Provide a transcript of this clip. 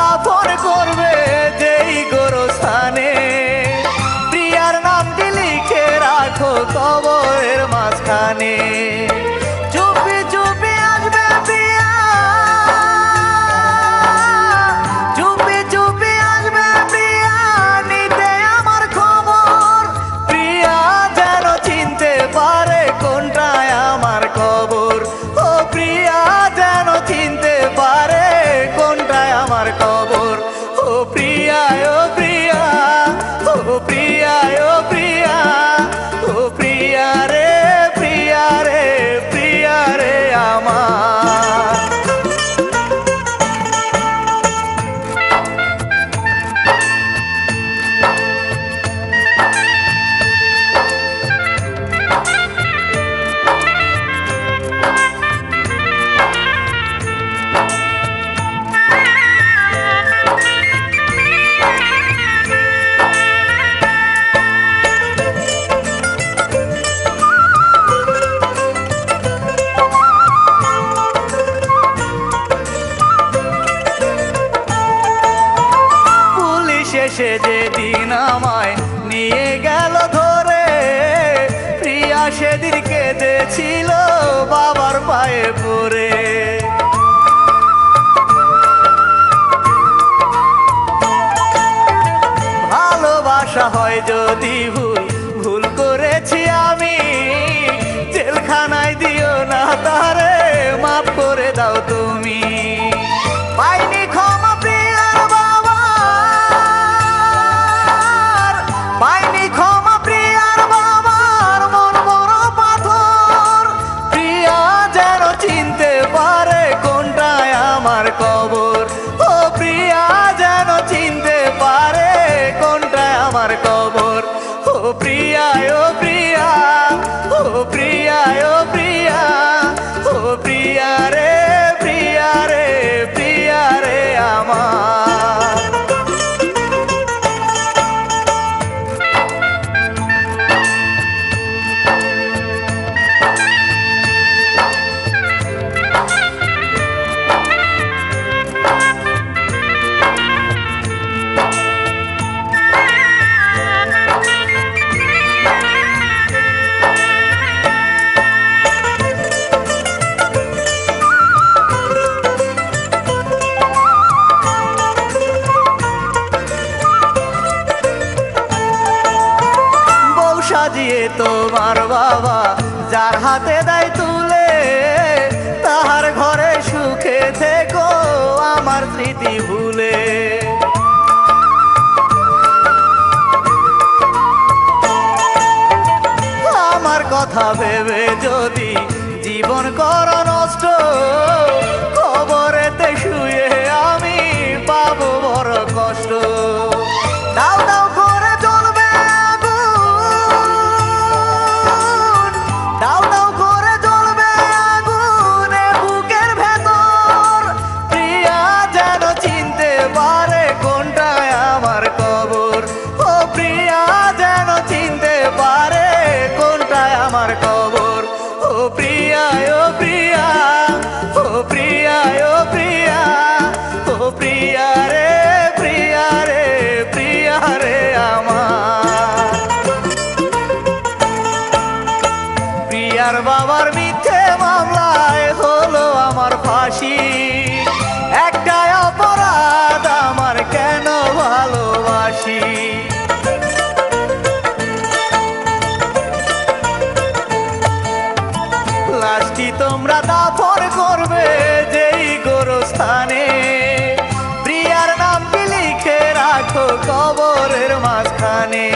দাফন করবে যেই গোরস্থানে, প্রিয়ার নামটি লিখে রাখো কবরের মাঝখানে। চুপি চুপি আসবে প্রিয়া, চুপি চুপি আসবে প্রিয়া নিতে আমার খবর। প্রিয়া যেন চিনতে পারে কোনটায় আমার কবর। ও প্রিয়া যেন চিনতে পারে কোনটায় আমার কবর। ও প্রিয়া, ও প্রিয়া, ও প্রিয়া, ও প্রিয়া, ও প্রিয়া রে, প্রিয়া রে, প্রিয়া রে আমার। শেষে যেদিন আমায় নিয়ে গেল ধরে, প্রিয়া সেদিন কেঁদেছিল বাবার পায়ে পড়ে। ভালোবাসা হয় যদি ভুল, ভুল করেছি আমি, জেলখানায় দিও না তারে, মাফ করে দাও তুমি। পাইনি ক্ষমা প্রিয়ার বাবার, পাইনি ক্ষমা প্রিয়ার বাবার, মন বড় পাথর। প্রিয়া যেন চিনতে পারে কোনটায় আমার কবর। ও প্রিয়া যেন চিনতে পারে কোনটায় আমার কবর। ও প্রিয়া, ও প্রিয়া, ও প্রিয়া, ও প্রিয়া, ও প্রিয়া রে, প্রিয়া রে, প্রিয়া রে আমার। সাজিয়ে তোমার বাবা যার হাতে দেয় তুলে, তাহার ঘরে সুখে থেকো আমার স্মৃতি ভুলে। আমার কথা ভেবে যদি জীবন কর নষ্ট, কবরেতে শুয়ে আমি পাবো বড় কষ্ট। দাও দাও করে জ্বলবে আগুন, দাও দাও করে জ্বলবে আগুন বুকের ভেতর। প্রিয়া যেন চিনতে পারে কোনটায় আমার কবর। ও প্রিয়া যেন চিনতে পারে কোনটায় আমার কবর। ও প্রিয়া, ও প্রিয়া, ও প্রিয়া, ও প্রিয়া, ও প্রিয়া রে, প্রিয়া রে, প্রিয়া রে আমার। প্রিয়ার বাবার মিথ্যে মামলায় হলো আমার ফাঁসি, একটাই অপরাধ আমার কেন ভালোবাসি। লাশটি তোমরা দাফন করবে যেই গোরস্থানে, প্রিয়ার নামটি লিখে রাখো কবরের মাঝখানে।